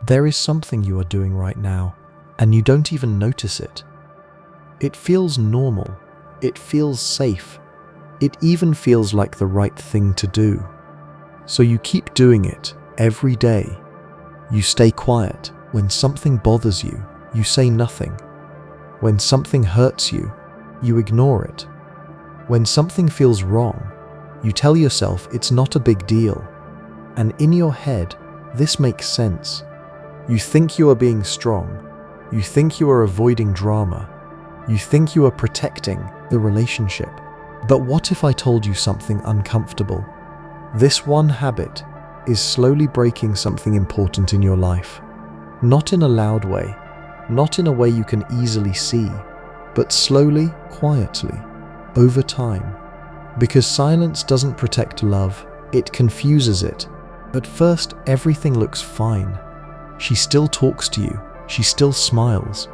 There is something you are doing right now, and you don't even notice it. It feels normal. It feels safe. It even feels like the right thing to do. So you keep doing it every day. You stay quiet. When something bothers you, you say nothing. When something hurts you, you ignore it. When something feels wrong, you tell yourself it's not a big deal. And in your head, this makes sense. You think you are being strong. You think you are avoiding drama. You think you are protecting the relationship. But what if I told you something uncomfortable? This one habit is slowly breaking something important in your life. Not in a loud way, not in a way you can easily see, but slowly, quietly, over time. Because silence doesn't protect love, it confuses it. At first, everything looks fine. She still talks to you, she still smiles.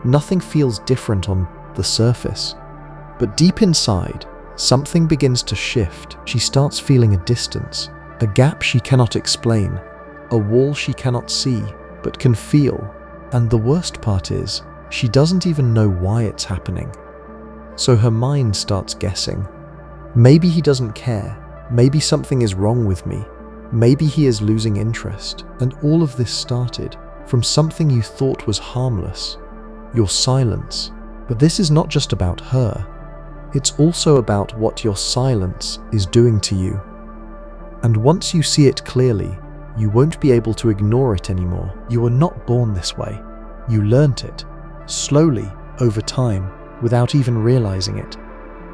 Nothing feels different on the surface. But deep inside, something begins to shift. She starts feeling a distance, a gap she cannot explain, a wall she cannot see, but can feel. And the worst part is, she doesn't even know why it's happening. So her mind starts guessing. Maybe he doesn't care. Maybe something is wrong with me. Maybe he is losing interest. And all of this started from something you thought was harmless, your silence. But this is not just about her. It's also about what your silence is doing to you. And once you see it clearly, you won't be able to ignore it anymore. You were not born this way. You learnt it, slowly, over time, without even realizing it.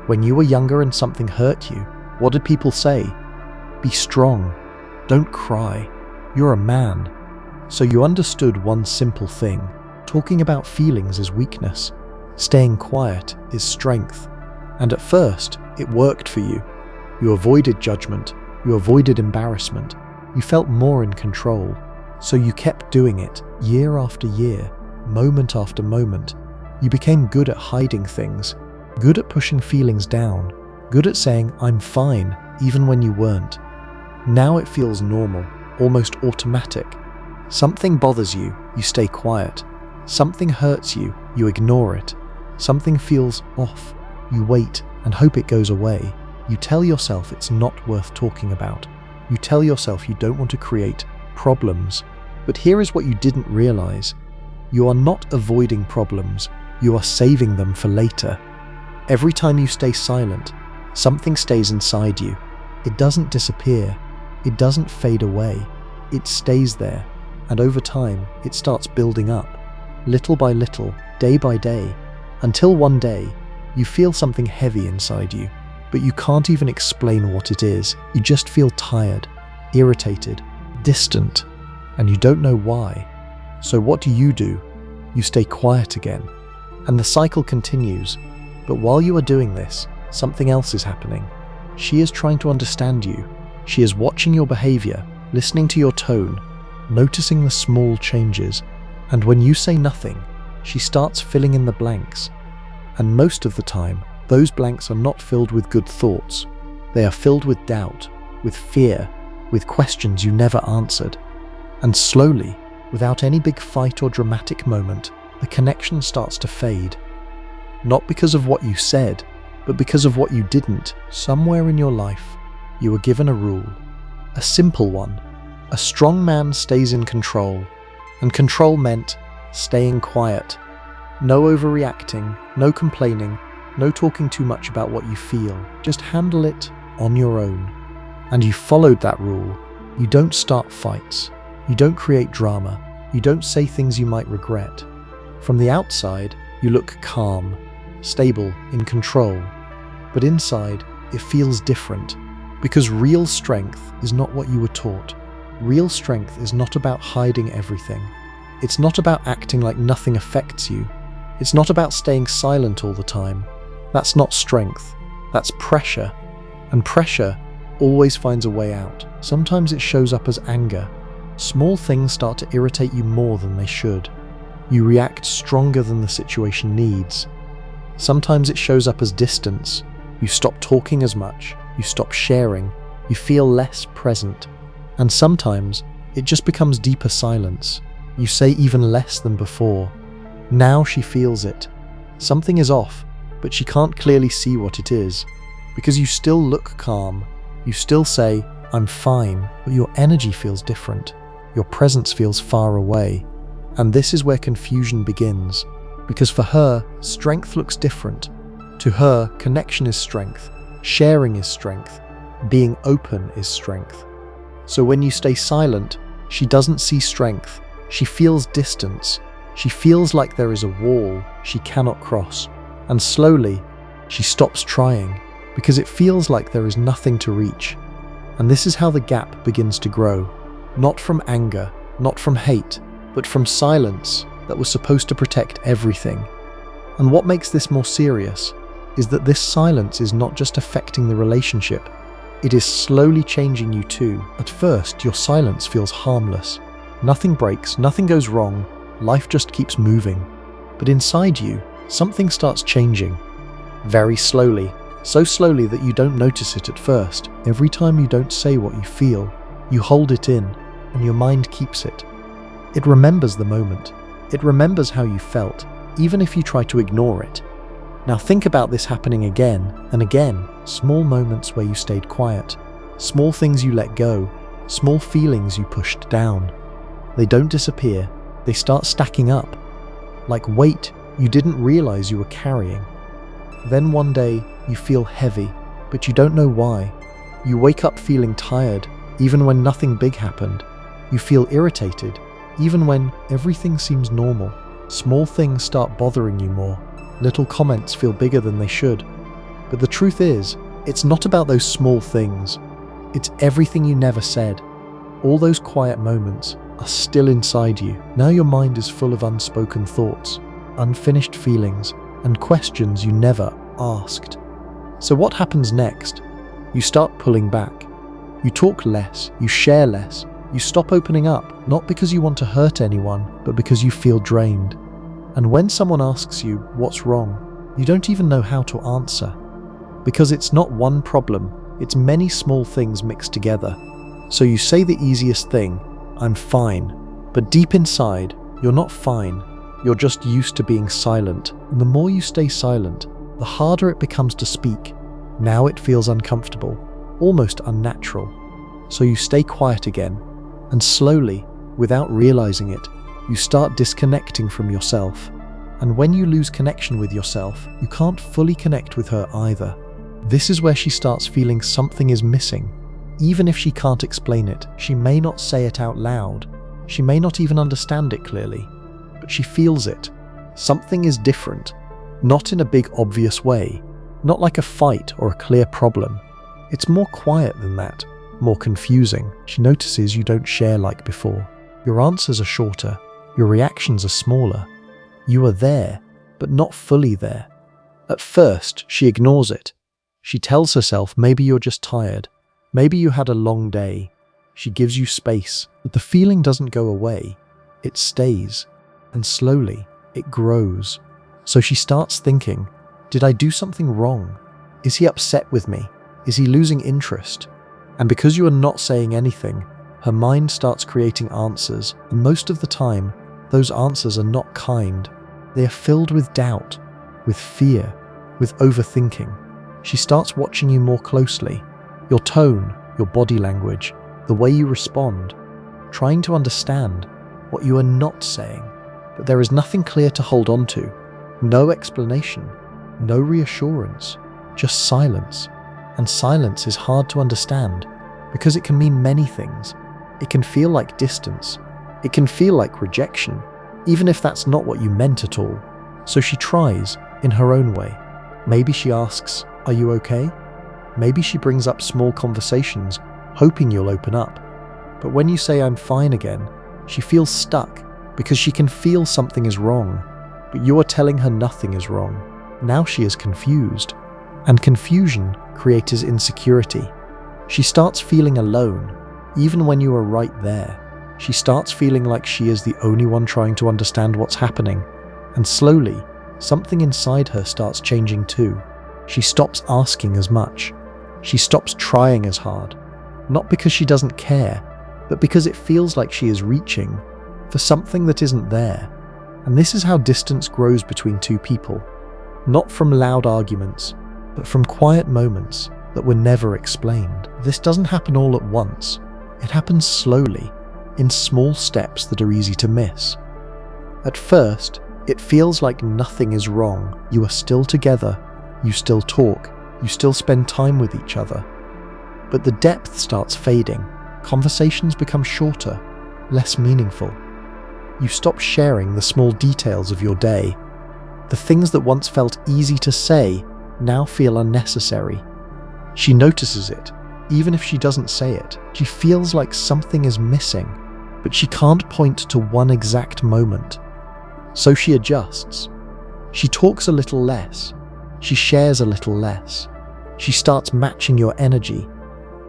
When you were younger and something hurt you, what did people say? Be strong. Don't cry. You're a man. So you understood one simple thing. Talking about feelings is weakness. Staying quiet is strength. And at first, it worked for you. You avoided judgment. You avoided embarrassment. You felt more in control. So you kept doing it, year after year, moment after moment. You became good at hiding things, good at pushing feelings down, good at saying, I'm fine, even when you weren't. Now it feels normal, almost automatic. Something bothers you, you stay quiet. Something hurts you, you ignore it. Something feels off, you wait and hope it goes away. You tell yourself it's not worth talking about. You tell yourself you don't want to create problems. But here is what you didn't realize. You are not avoiding problems, you are saving them for later. Every time you stay silent, something stays inside you. It doesn't disappear. It doesn't fade away. It stays there. And over time, it starts building up, little by little, day by day, until one day, you feel something heavy inside you, but you can't even explain what it is. You just feel tired, irritated, distant, and you don't know why. So what do? You stay quiet again. And the cycle continues. But while you are doing this, something else is happening. She is trying to understand you. She is watching your behavior, listening to your tone, noticing the small changes. And when you say nothing, she starts filling in the blanks. And most of the time, those blanks are not filled with good thoughts. They are filled with doubt, with fear, with questions you never answered. And slowly, without any big fight or dramatic moment, the connection starts to fade. Not because of what you said, but because of what you didn't. Somewhere in your life, you were given a rule, a simple one. A strong man stays in control, and control meant staying quiet. No overreacting, no complaining, no talking too much about what you feel. Just handle it on your own. And you followed that rule. You don't start fights. You don't create drama. You don't say things you might regret. From the outside, you look calm, stable, in control. But inside, it feels different. Because real strength is not what you were taught. Real strength is not about hiding everything. It's not about acting like nothing affects you. It's not about staying silent all the time. That's not strength. That's pressure. And pressure always finds a way out. Sometimes it shows up as anger. Small things start to irritate you more than they should. You react stronger than the situation needs. Sometimes it shows up as distance. You stop talking as much. You stop sharing. You feel less present. And sometimes it just becomes deeper silence. You say even less than before. Now she feels it. Something is off, but she can't clearly see what it is. Because you still look calm. You still say, "I'm fine," but your energy feels different. Your presence feels far away. And this is where confusion begins. Because for her, strength looks different. To her, connection is strength. Sharing is strength. Being open is strength. So when you stay silent, she doesn't see strength. She feels distance. She feels like there is a wall she cannot cross. And slowly, she stops trying because it feels like there is nothing to reach. And this is how the gap begins to grow. Not from anger, not from hate, but from silence that was supposed to protect everything. And what makes this more serious is that this silence is not just affecting the relationship, it is slowly changing you too. At first, your silence feels harmless. Nothing breaks, nothing goes wrong, life just keeps moving. But inside you, something starts changing. Very slowly, so slowly that you don't notice it at first. Every time you don't say what you feel, you hold it in, and your mind keeps it. It remembers the moment. It remembers how you felt, even if you try to ignore it. Now think about this happening again and again. Small moments where you stayed quiet. Small things you let go. Small feelings you pushed down. They don't disappear. They start stacking up. Like weight you didn't realize you were carrying. Then one day you feel heavy, but you don't know why. You wake up feeling tired, even when nothing big happened. You feel irritated, even when everything seems normal. Small things start bothering you more. Little comments feel bigger than they should. But the truth is, it's not about those small things. It's everything you never said. All those quiet moments are still inside you. Now your mind is full of unspoken thoughts, unfinished feelings, and questions you never asked. So what happens next? You start pulling back. You talk less, you share less, you stop opening up, not because you want to hurt anyone, but because you feel drained. And when someone asks you what's wrong, you don't even know how to answer. Because it's not one problem, it's many small things mixed together. So you say the easiest thing, "I'm fine." But deep inside, you're not fine. You're just used to being silent. And the more you stay silent, the harder it becomes to speak. Now it feels uncomfortable, almost unnatural. So you stay quiet again. And slowly, without realizing it, you start disconnecting from yourself. And when you lose connection with yourself, you can't fully connect with her either. This is where she starts feeling something is missing. Even if she can't explain it, she may not say it out loud. She may not even understand it clearly. But she feels it. Something is different. Not in a big obvious way. Not like a fight or a clear problem. It's more quiet than that. More confusing. She notices you don't share like before. Your answers are shorter. Your reactions are smaller. You are there, but not fully there. At first, she ignores it. She tells herself maybe you're just tired. Maybe you had a long day. She gives you space, but the feeling doesn't go away. It stays, and slowly, it grows. So she starts thinking, did I do something wrong? Is he upset with me? Is he losing interest? And because you are not saying anything, her mind starts creating answers, and most of the time, those answers are not kind. They are filled with doubt, with fear, with overthinking. She starts watching you more closely. Your tone, your body language, the way you respond, trying to understand what you are not saying. But there is nothing clear to hold on to. No explanation, no reassurance, just silence. And silence is hard to understand because it can mean many things. It can feel like distance. It can feel like rejection, even if that's not what you meant at all. So she tries in her own way. Maybe she asks, "Are you okay?" Maybe she brings up small conversations, hoping you'll open up. But when you say "I'm fine" again, she feels stuck because she can feel something is wrong, but you are telling her nothing is wrong. Now she is confused, and confusion creates insecurity. She starts feeling alone, even when you are right there. She starts feeling like she is the only one trying to understand what's happening, and slowly, something inside her starts changing too. She stops asking as much. She stops trying as hard, not because she doesn't care, but because it feels like she is reaching, for something that isn't there. And this is how distance grows between two people, not from loud arguments, but from quiet moments that were never explained. This doesn't happen all at once. It happens slowly, in small steps that are easy to miss. At first, it feels like nothing is wrong. You are still together, you still talk, you still spend time with each other. But the depth starts fading. Conversations become shorter, less meaningful. You stop sharing the small details of your day. The things that once felt easy to say now feel unnecessary. She notices it, even if she doesn't say it. She feels like something is missing, but she can't point to one exact moment. So she adjusts. She talks a little less. She shares a little less. She starts matching your energy,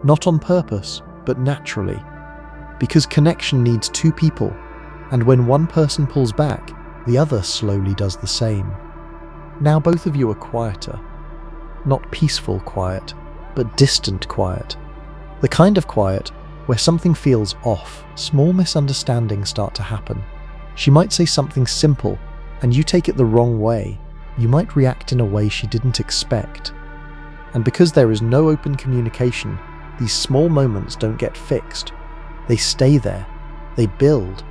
not on purpose, but naturally. Because connection needs two people, and when one person pulls back, the other slowly does the same. Now both of you are quieter. Not peaceful quiet, but distant quiet. The kind of quiet where something feels off. Small misunderstandings start to happen. She might say something simple, and you take it the wrong way. You might react in a way she didn't expect. And because there is no open communication, these small moments don't get fixed. They stay there. They build.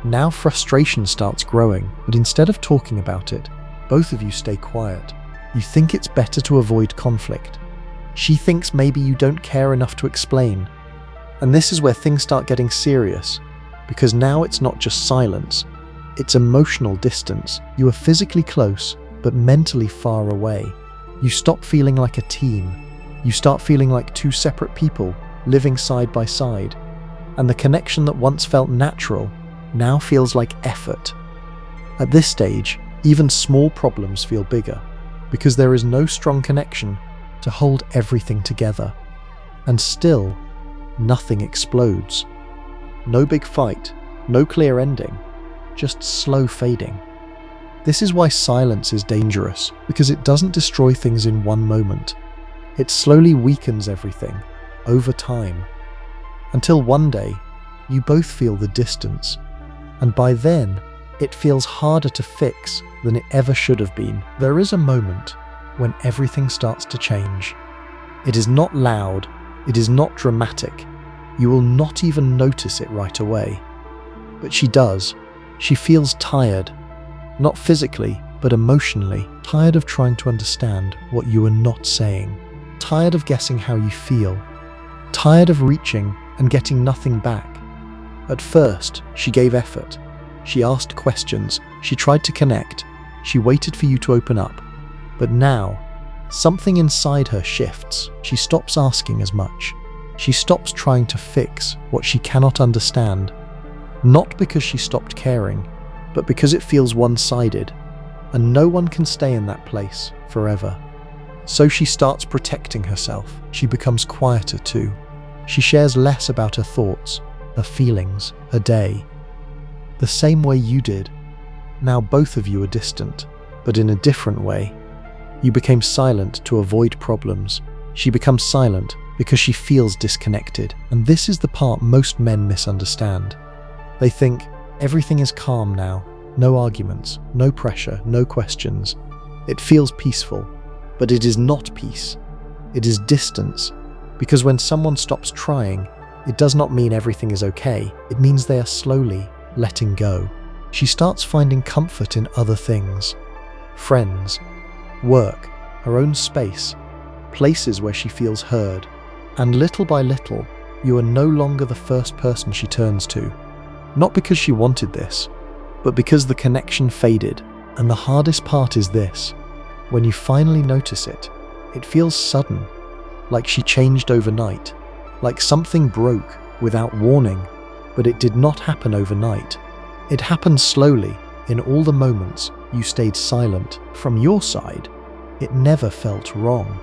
Now frustration starts growing, but instead of talking about it, both of you stay quiet. You think it's better to avoid conflict. She thinks maybe you don't care enough to explain. And this is where things start getting serious, because now it's not just silence, it's emotional distance. You are physically close, but mentally far away. You stop feeling like a team. You start feeling like two separate people, living side by side. And the connection that once felt natural now feels like effort. At this stage, even small problems feel bigger, because there is no strong connection to hold everything together. And still, nothing explodes. No big fight, no clear ending, just slow fading. This is why silence is dangerous, because it doesn't destroy things in one moment. It slowly weakens everything, over time, until one day, you both feel the distance, and by then, it feels harder to fix than it ever should have been. There is a moment when everything starts to change. It is not loud, it is not dramatic. You will not even notice it right away. But she does. She feels tired, not physically, but emotionally, tired of trying to understand what you are not saying, tired of guessing how you feel, tired of reaching and getting nothing back. At first, she gave effort. She asked questions, she tried to connect, she waited for you to open up. But now, something inside her shifts. She stops asking as much. She stops trying to fix what she cannot understand. Not because she stopped caring, but because it feels one-sided, and no one can stay in that place forever. So she starts protecting herself. She becomes quieter too. She shares less about her thoughts, her feelings, her day. The same way you did. Now both of you are distant, but in a different way. You became silent to avoid problems. She becomes silent because she feels disconnected. And this is the part most men misunderstand. They think everything is calm now. No arguments, no pressure, no questions. It feels peaceful, but it is not peace. It is distance. Because when someone stops trying, it does not mean everything is okay. It means they are slowly letting go. She starts finding comfort in other things. Friends, work, her own space, places where she feels heard. And little by little, you are no longer the first person she turns to. Not because she wanted this, but because the connection faded. And the hardest part is this. When you finally notice it, it feels sudden, like she changed overnight, like something broke without warning, but it did not happen overnight. It happened slowly, in all the moments you stayed silent. From your side, it never felt wrong.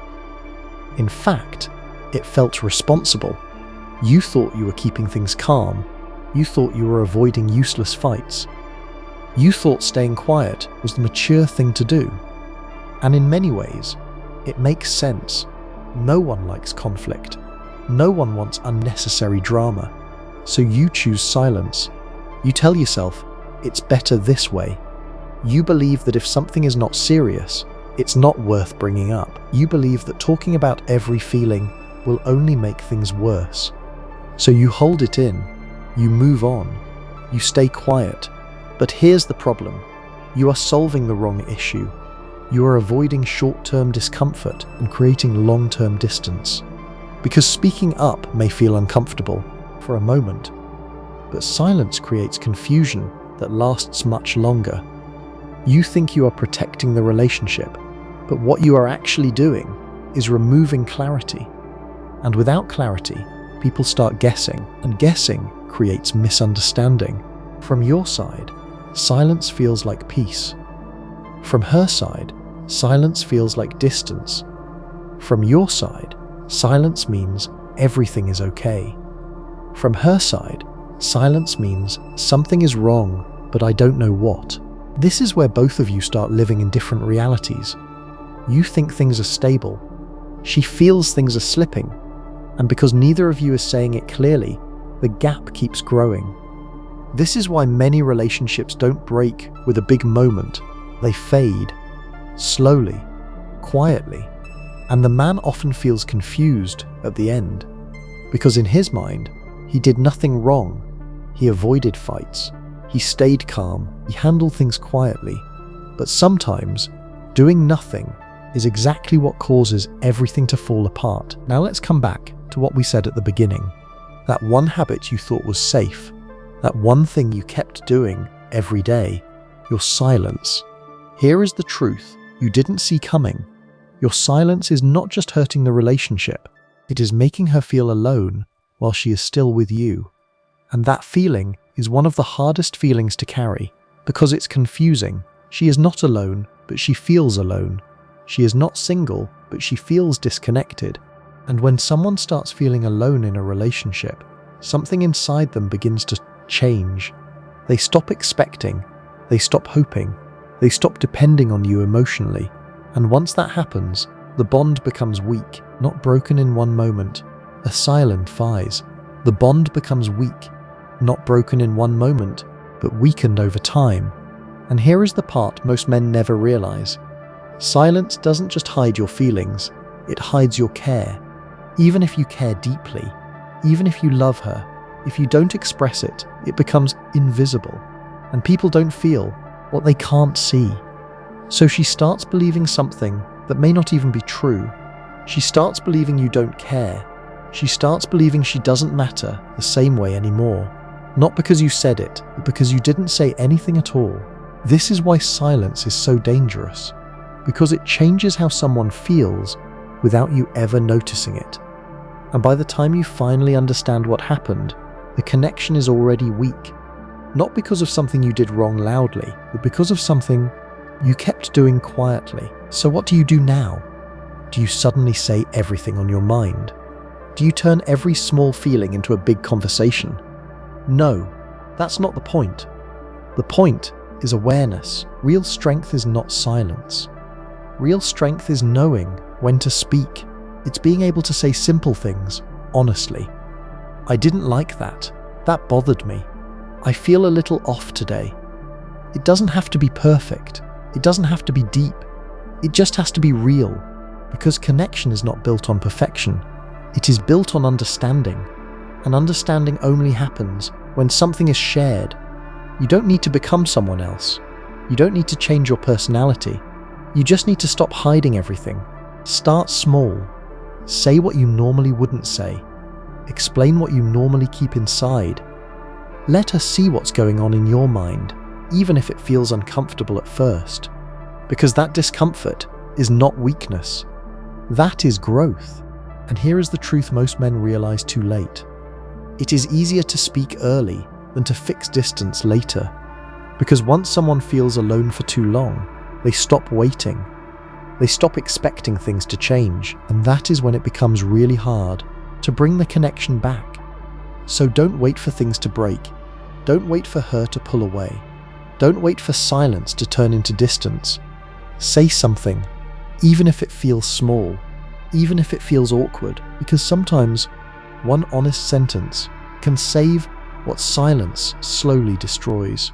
In fact, it felt responsible. You thought you were keeping things calm. You thought you were avoiding useless fights. You thought staying quiet was the mature thing to do. And in many ways, it makes sense. No one likes conflict. No one wants unnecessary drama. So you choose silence. You tell yourself, it's better this way. You believe that if something is not serious, it's not worth bringing up. You believe that talking about every feeling will only make things worse. So you hold it in, you move on, you stay quiet. But here's the problem. You are solving the wrong issue. You are avoiding short-term discomfort and creating long-term distance. Because speaking up may feel uncomfortable for a moment, but silence creates confusion that lasts much longer. You think you are protecting the relationship, but what you are actually doing is removing clarity. And without clarity, people start guessing, and guessing creates misunderstanding. From your side, silence feels like peace. From her side, silence feels like distance. From your side, silence means everything is okay. From her side, silence means something is wrong, but I don't know what. This is where both of you start living in different realities. You think things are stable. She feels things are slipping. And because neither of you is saying it clearly, the gap keeps growing. This is why many relationships don't break with a big moment. They fade, slowly, quietly. And the man often feels confused at the end, because in his mind, he did nothing wrong. He avoided fights. He stayed calm. He handled things quietly. But sometimes, doing nothing is exactly what causes everything to fall apart. Now let's come back to what we said at the beginning. That one habit you thought was safe, that one thing you kept doing every day, your silence. Here is the truth you didn't see coming. Your silence is not just hurting the relationship, it is making her feel alone while she is still with you. And that feeling is one of the hardest feelings to carry, because it's confusing. She is not alone, but she feels alone. She is not single, but she feels disconnected. And when someone starts feeling alone in a relationship, something inside them begins to change. They stop expecting, they stop hoping, they stop depending on you emotionally. And once that happens, the bond becomes weak, not broken in one moment, a silent phase. The bond becomes weak, not broken in one moment, but weakened over time. And here is the part most men never realize. Silence doesn't just hide your feelings, it hides your care. Even if you care deeply, even if you love her, if you don't express it, it becomes invisible. And people don't feel what they can't see. So she starts believing something that may not even be true. She starts believing you don't care. She starts believing she doesn't matter the same way anymore. Not because you said it, but because you didn't say anything at all. This is why silence is so dangerous. Because it changes how someone feels without you ever noticing it. And by the time you finally understand what happened, the connection is already weak. Not because of something you did wrong loudly, but because of something you kept doing quietly. So what do you do now? Do you suddenly say everything on your mind? Do you turn every small feeling into a big conversation? No, that's not the point. The point is awareness. Real strength is not silence. Real strength is knowing when to speak. It's being able to say simple things, honestly. I didn't like that. That bothered me. I feel a little off today. It doesn't have to be perfect. It doesn't have to be deep. It just has to be real. Because connection is not built on perfection. It is built on understanding. And understanding only happens when something is shared. You don't need to become someone else. You don't need to change your personality. You just need to stop hiding everything. Start small. Say what you normally wouldn't say. Explain what you normally keep inside. Let her see what's going on in your mind, even if it feels uncomfortable at first. Because that discomfort is not weakness. That is growth. And here is the truth most men realize too late. It is easier to speak early than to fix distance later. Because once someone feels alone for too long, they stop waiting. They stop expecting things to change, and that is when it becomes really hard to bring the connection back. So don't wait for things to break. Don't wait for her to pull away. Don't wait for silence to turn into distance. Say something, even if it feels small, even if it feels awkward, because sometimes one honest sentence can save what silence slowly destroys.